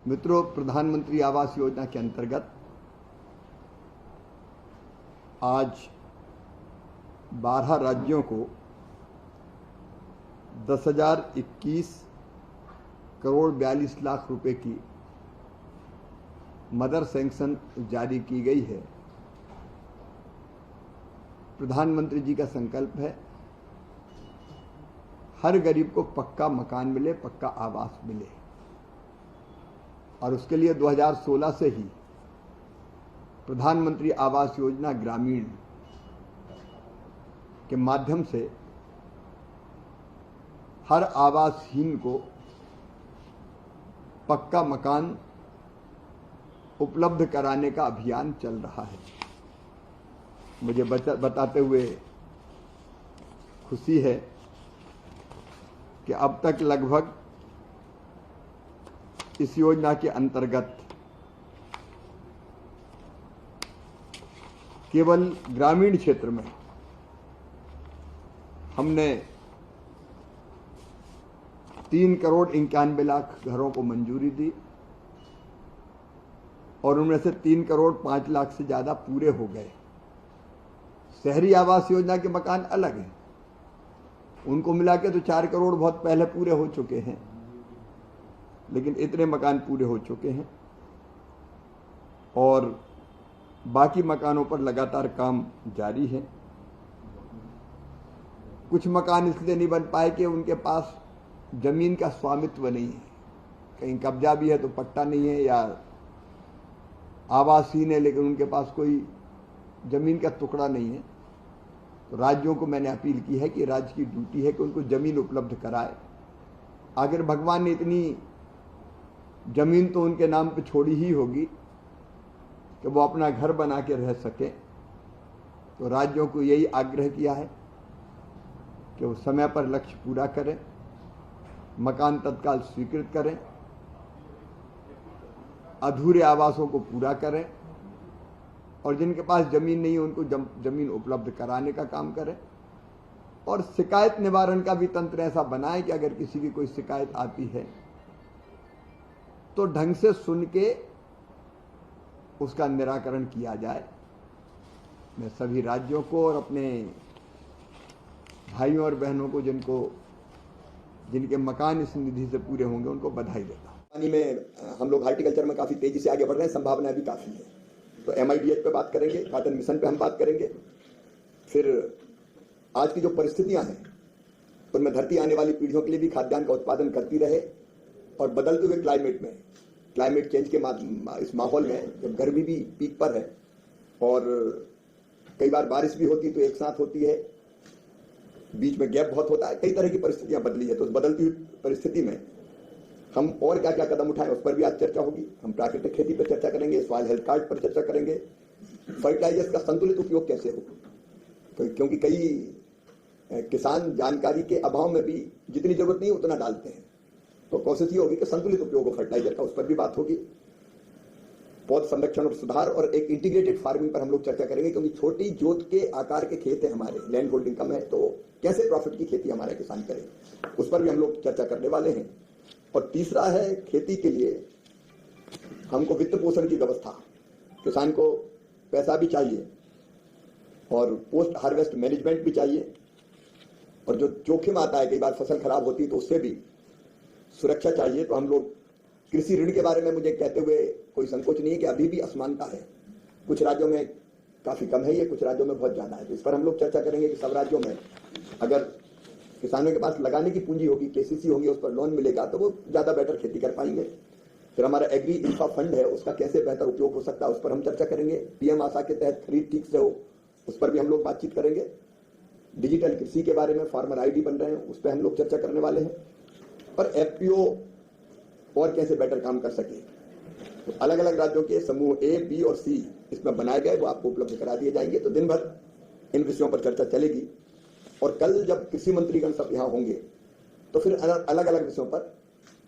मित्रों, प्रधानमंत्री आवास योजना के अंतर्गत आज 12 राज्यों को 10,021 करोड़ 42 लाख रुपए की मदर सैंक्शन जारी की गई है। प्रधानमंत्री जी का संकल्प है हर गरीब को पक्का मकान मिले, पक्का आवास मिले, और उसके लिए 2016 से ही प्रधानमंत्री आवास योजना ग्रामीण के माध्यम से हर आवासहीन को पक्का मकान उपलब्ध कराने का अभियान चल रहा है। मुझे बताते हुए खुशी है कि अब तक लगभग इस योजना के अंतर्गत केवल ग्रामीण क्षेत्र में हमने 3 करोड़ 91 लाख घरों को मंजूरी दी और उनमें से 3 करोड़ 5 लाख से ज्यादा पूरे हो गए। शहरी आवास योजना के मकान अलग हैं, उनको मिला के तो 4 करोड़ बहुत पहले पूरे हो चुके हैं, लेकिन इतने मकान पूरे हो चुके हैं और बाकी मकानों पर लगातार काम जारी है। कुछ मकान इसलिए नहीं बन पाए कि उनके पास जमीन का स्वामित्व नहीं है, कहीं कब्जा भी है तो पट्टा नहीं है, या आवासहीन है लेकिन उनके पास कोई जमीन का टुकड़ा नहीं है। तो राज्यों को मैंने अपील की है कि राज्य की ड्यूटी है कि उनको जमीन उपलब्ध कराए। अगर भगवान ने इतनी जमीन तो उनके नाम पे छोड़ी ही होगी कि वो अपना घर बना के रह सके, तो राज्यों को यही आग्रह किया है कि वो समय पर लक्ष्य पूरा करें, मकान तत्काल स्वीकृत करें, अधूरे आवासों को पूरा करें और जिनके पास जमीन नहीं है उनको जमीन उपलब्ध कराने का काम करें। और शिकायत निवारण का भी तंत्र ऐसा बनाएं कि अगर किसी की कोई शिकायत आती है तो ढंग से सुन के उसका निराकरण किया जाए। मैं सभी राज्यों को और अपने भाइयों और बहनों को जिनके मकान इस निधि से पूरे होंगे उनको बधाई देता हूं। पानी में हम लोग हार्टिकल्चर में काफी तेजी से आगे बढ़ रहे हैं, संभावनाएं भी काफी है। तो MIDH पे बात करेंगे, कॉटन मिशन पे हम बात करेंगे। फिर आज की जो परिस्थितियां हैं उनमें धरती आने वाली पीढ़ियों के लिए भी खाद्यान्न का उत्पादन करती रहे और बदलते हुए क्लाइमेट चेंज के इस माहौल में जब गर्मी भी पीक पर है और कई बार बारिश भी होती तो एक साथ होती है, बीच में गैप बहुत होता है, कई तरह की परिस्थितियां बदली है। तो उस बदलती हुई परिस्थिति में हम और क्या क्या कदम उठाएं उस पर भी आज चर्चा होगी। हम प्राकृतिक खेती पर चर्चा करेंगे, सॉइल हेल्थ कार्ड पर चर्चा करेंगे, फर्टिलाइजर्स का संतुलित उपयोग कैसे हो, क्योंकि कई किसान जानकारी के अभाव में भी जितनी जरूरत नहीं उतना डालते हैं। तो कोशिश ये होगी कि संतुलित उपयोग हो फर्टिलाइजर का, उस पर भी बात होगी। पौध संरक्षण और सुधार और एक इंटीग्रेटेड फार्मिंग पर हम लोग चर्चा करेंगे, क्योंकि छोटी जोत के आकार के खेत है हमारे, लैंड होल्डिंग कम है, तो कैसे प्रॉफिट की खेती हमारे किसान करें, उस पर भी हम लोग चर्चा करने वाले हैं। और तीसरा है खेती के लिए हमको वित्त पोषण की व्यवस्था, किसान को पैसा भी चाहिए और पोस्ट हार्वेस्ट मैनेजमेंट भी चाहिए, और जो जोखिम आता है कई बार फसल खराब होती है तो उससे भी सुरक्षा चाहिए। तो हम लोग कृषि ऋण के बारे में मुझे कहते हुए कोई संकोच नहीं है कि अभी भी असमानता है, कुछ राज्यों में काफी कम है, ये कुछ राज्यों में बहुत ज्यादा है। तो इस पर हम लोग चर्चा करेंगे कि सब राज्यों में अगर किसानों के पास लगाने की पूंजी होगी, KCC होंगे, उस पर लोन मिलेगा तो वो ज्यादा बेटर खेती कर पाएंगे। फिर हमारा एग्री इंफ्रा फंड है, उसका कैसे बेहतर उपयोग हो सकता है उस पर हम चर्चा करेंगे। PM आशा के तहत खरीद ठीक से हो उस पर भी हम लोग बातचीत करेंगे। डिजिटल कृषि के बारे में फार्मर ID बन रहे हैं, उस पर हम लोग चर्चा करने वाले हैं। पर FPO और कैसे बेटर काम कर सके, तो अलग अलग राज्यों के समूह A, B और C इसमें बनाए गए, वो आपको उपलब्ध करा दिए जाएंगे। तो दिन भर इन विषयों पर चर्चा चलेगी और कल जब कृषि मंत्रीगण सब यहाँ होंगे तो फिर अलग अलग विषयों पर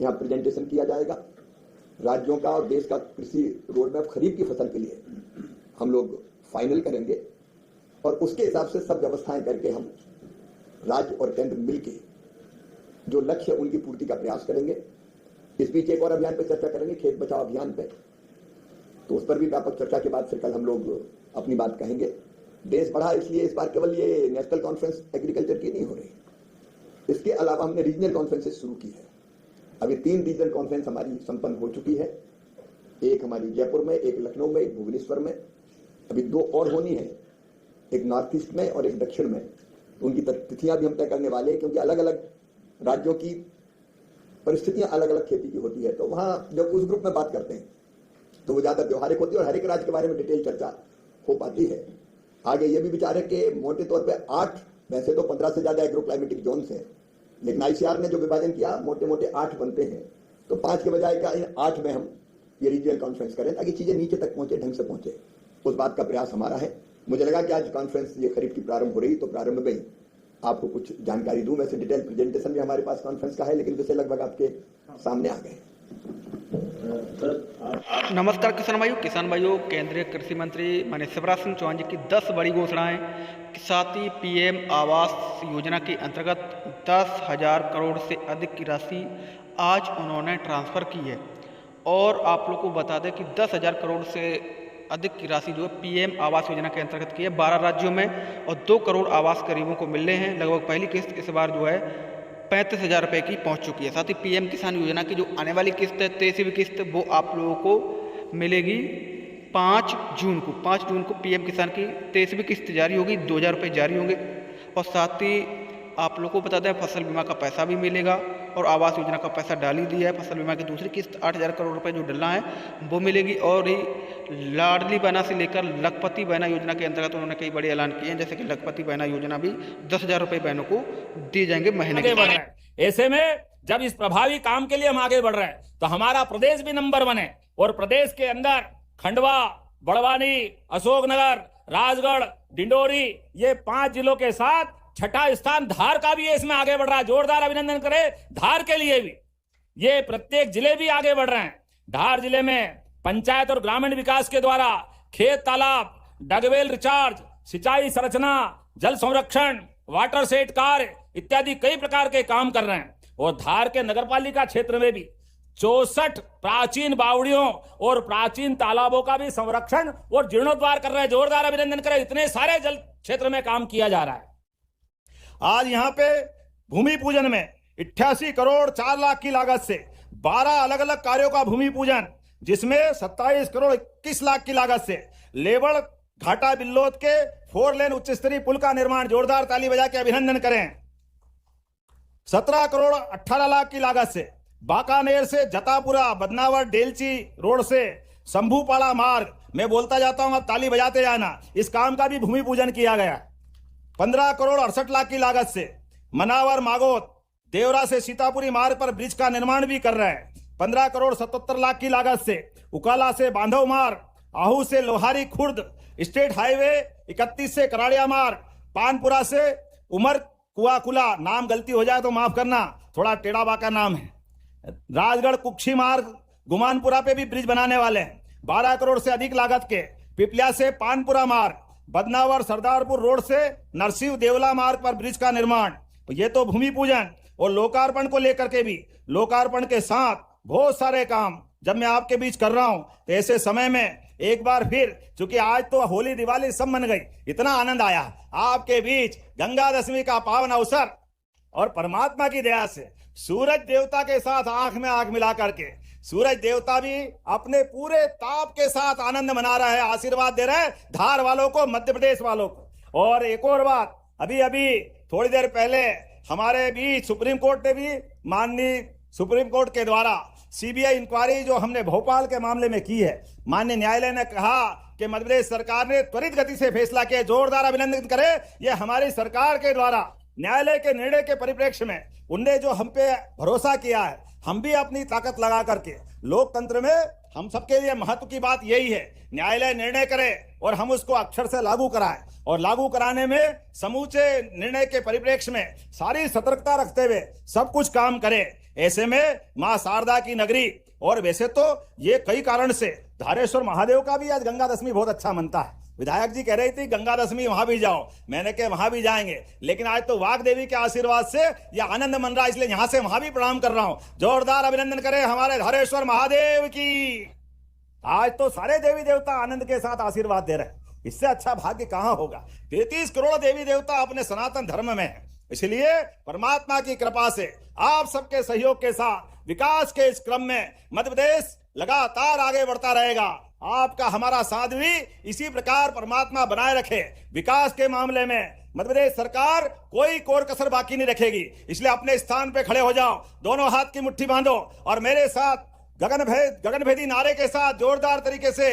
यहाँ प्रेजेंटेशन किया जाएगा। राज्यों का और देश का कृषि रोड मैप खरीफ की फसल के लिए हम लोग फाइनल करेंगे और उसके हिसाब से सब व्यवस्थाएं करके हम राज्य और केंद्र मिलके जो लक्ष्य उनकी पूर्ति का प्रयास करेंगे। इस बीच एक और अभियान पे चर्चा करेंगे, खेत बचाओ अभियान पे, तो उस पर भी व्यापक चर्चा के बाद फिर कल हम लोग अपनी बात कहेंगे। देश बढ़ा इसलिए इस बार केवल ये नेशनल कॉन्फ्रेंस एग्रीकल्चर की नहीं हो रही, इसके अलावा हमने रीजनल कॉन्फ्रेंसेस शुरू की है। अभी 3 रीजनल कॉन्फ्रेंस हमारी संपन्न हो चुकी है, एक हमारी जयपुर में, एक लखनऊ में, एक भुवनेश्वर में, अभी 2 और होनी है, एक नॉर्थ ईस्ट में और एक दक्षिण में। उनकी तिथियां भी हम तय करने वाले हैं, क्योंकि अलग अलग राज्यों की परिस्थितियां अलग अलग खेती की होती है, तो वहां जब उस ग्रुप में बात करते हैं तो वो ज्यादा व्यवहारिक होती है और हर एक राज्य के बारे में डिटेल चर्चा हो पाती है। आगे ये भी विचार है कि मोटे तौर पे 8, वैसे तो 15 से ज्यादा एग्रो क्लाइमेटिक जोन्स हैं, लेकिन आईसीआर ने जो विभाजन किया मोटे मोटे 8 बनते हैं, तो 5 के बजाय का इन 8 में हम ये रीजनल कॉन्फ्रेंस करें ताकि चीजें नीचे तक पहुंचे, ढंग से पहुंचे। उस बात का प्रयास हमारा है। मुझे लगा कि आज कॉन्फ्रेंस ये खरीफ की प्रारंभ हो रही, तो प्रारंभ में आपको कुछ जानकारी दूं। वैसे डिटेल प्रेजेंटेशन भी हमारे पास कॉन्फ्रेंस का है, लेकिन विषय लगभग आपके सामने आ गए। नमस्कार किसान भाइयों, केंद्रीय कृषि मंत्री माननीय शिवराज सिंह चौहान जी की 10 बड़ी घोषणाएं के साथ ही पीएम आवास योजना के अंतर्गत 10,000 करोड़ से अधिक की राशि आज उन्होंने ट्रांसफ़र की है। और आप लोग को बता दें कि 10,000 करोड़ से अधिक की राशि जो है पीएम आवास योजना के अंतर्गत की है 12 राज्यों में, और 2 करोड़ आवास गरीबों को मिल रहे हैं। लगभग पहली किस्त इस बार जो है 35,000 रुपये की पहुंच चुकी है। साथ ही पीएम किसान योजना की जो आने वाली किस्त है 23वीं किस्त, वो आप लोगों को मिलेगी 5 जून को। 5 जून को पीएम किसान की 23वीं किस्त जारी होगी, 2,000 रुपये जारी होंगे। और साथ ही आप लोगों को बता दें फसल बीमा का पैसा भी मिलेगा, और आवास योजना का पैसा डाल ही दिया है। फसल बीमा की दूसरी किस्त 8,000 करोड़ रुपए जो डलना है वो मिलेगी। और ही लाडली बहना से लेकर लखपति बहना योजना के अंतर्गत उन्होंने कई बड़े ऐलान किए हैं, जैसे कि लखपति बहना योजना भी 10,000 रुपये बहनों को दिए जाएंगे महीने के। ऐसे में जब इस प्रभावी काम के लिए हम आगे बढ़ रहे हैं तो हमारा प्रदेश भी नंबर 1 है, और प्रदेश के अंदर खंडवा, बड़वानी, अशोकनगर, राजगढ़, डिंडोरी, ये 5 जिलों के साथ 6ठा स्थान धार का भी इसमें आगे बढ़ रहा है। जोरदार अभिनंदन करें धार के लिए भी। ये प्रत्येक जिले भी आगे बढ़ रहे हैं। धार जिले में पंचायत और ग्रामीण विकास के द्वारा खेत तालाब, डगवेल रिचार्ज, सिंचाई संरचना, जल संरक्षण, वाटर सेट कार्य इत्यादि कई प्रकार के काम कर रहे हैं। और धार के नगरपालिका क्षेत्र में भी 64 प्राचीन बावड़ियों और प्राचीन तालाबों का भी संरक्षण और जीर्णोद्धार कर रहे हैं। जोरदार अभिनंदन करें। इतने सारे जल क्षेत्र में काम किया जा रहा है। आज यहाँ पे भूमि पूजन में 88 करोड़ 4 लाख की लागत से 12 अलग अलग कार्यों का भूमि पूजन, जिसमें 27 करोड़ 21 लाख की लागत से लेवड़ घाटा बिल्लोद के 4 लेन उच्च स्तरीय पुल का निर्माण। जोरदार ताली बजा के अभिनंदन करें। 17 करोड़ 18 लाख की लागत से बाकानेर से जतापुरा बदनावर डेलची रोड से शंभूपाड़ा मार्ग, मैं बोलता जाता हूं, आप ताली बजाते जाना, इस काम का भी भूमि पूजन किया गया। 15 करोड़ 68 लाख की लागत से मनावर मागोत देवरा से सीतापुरी मार्ग पर ब्रिज का निर्माण भी कर रहे हैं। 15 करोड़ 77 लाख की लागत से उकाला से बांधव मार्ग, आहू से लोहारी खुर्द स्टेट हाईवे 31 से कराड़िया मार्ग, पानपुरा से उमर कुआकुला, नाम गलती हो जाए तो माफ करना, थोड़ा टेढ़ा बाका नाम है। राजगढ़ कुक्षी मार्ग गुमानपुरा पे भी ब्रिज बनाने वाले हैं। 12 करोड़ से अधिक लागत के पिपलिया से पानपुरा मार्ग, बदनावर सरदारपुर रोड से नरसिंह देवला मार्ग पर ब्रिज का निर्माण। ये तो भूमि पूजन और लोकार्पण को लेकर के भी, लोकार्पण के साथ बहुत सारे काम जब मैं आपके बीच कर रहा हूं तो ऐसे समय में एक बार फिर, चूंकि आज तो होली दिवाली सब मन गई, इतना आनंद आया आपके बीच गंगा दशमी का पावन अवसर, और परमात्मा की दया से सूरज देवता के साथ आंख में आंख मिला करके सूरज देवता भी अपने पूरे ताप के साथ आनंद मना रहा है, आशीर्वाद दे रहा है धार वालों को, मध्य प्रदेश वालों को। और एक और बात, अभी अभी थोड़ी देर पहले हमारे बीच सुप्रीम कोर्ट ने भी, माननीय सुप्रीम कोर्ट के द्वारा सीबीआई इंक्वायरी जो हमने भोपाल के मामले में की है, माननीय न्यायालय ने कहा कि मध्य प्रदेश सरकार ने त्वरित गति से फैसला किया। जोरदार अभिनंदन करें। यह हमारी सरकार के द्वारा न्यायालय के निर्णय के परिप्रेक्ष्य में उनने जो हम पे भरोसा किया है, हम भी अपनी ताकत लगा करके, लोकतंत्र में हम सबके लिए महत्व की बात यही है, न्यायालय निर्णय करे और हम उसको अक्षर से लागू कराएं, और लागू कराने में समूचे निर्णय के परिप्रेक्ष्य में सारी सतर्कता रखते हुए सब कुछ काम करें। ऐसे में मां शारदा की नगरी और वैसे तो ये कई कारण से धारेश्वर महादेव का भी आज गंगा दशमी बहुत अच्छा मनता है। विधायक जी कह रही थी गंगा दशमी वहां भी जाओ, मैंने कहा वहां भी जाएंगे, लेकिन आज तो वाग देवी के आशीर्वाद से यह आनंद मन रहा है, इसलिए यहां से वहां भी प्रणाम कर रहा हूं। जोरदार अभिनंदन करें हमारे धारेश्वर महादेव की। आज तो सारे देवी देवता आनंद के साथ आशीर्वाद दे रहे हैं, इससे अच्छा भाग्य कहां होगा। 33 करोड़ देवी देवता अपने सनातन धर्म में है, इसलिए परमात्मा की कृपा से आप सबके सहयोग के साथ विकास के इस क्रम में मध्य प्रदेश लगातार आगे बढ़ता रहेगा। आपका हमारा साथ भी इसी प्रकार परमात्मा बनाए रखे। विकास के मामले में मध्य प्रदेश सरकार कोई कोर कसर बाकी नहीं रखेगी, इसलिए अपने स्थान पे खड़े हो जाओ, दोनों हाथ की मुट्ठी बांधो और मेरे साथ गगनभेदी नारे के साथ जोरदार तरीके से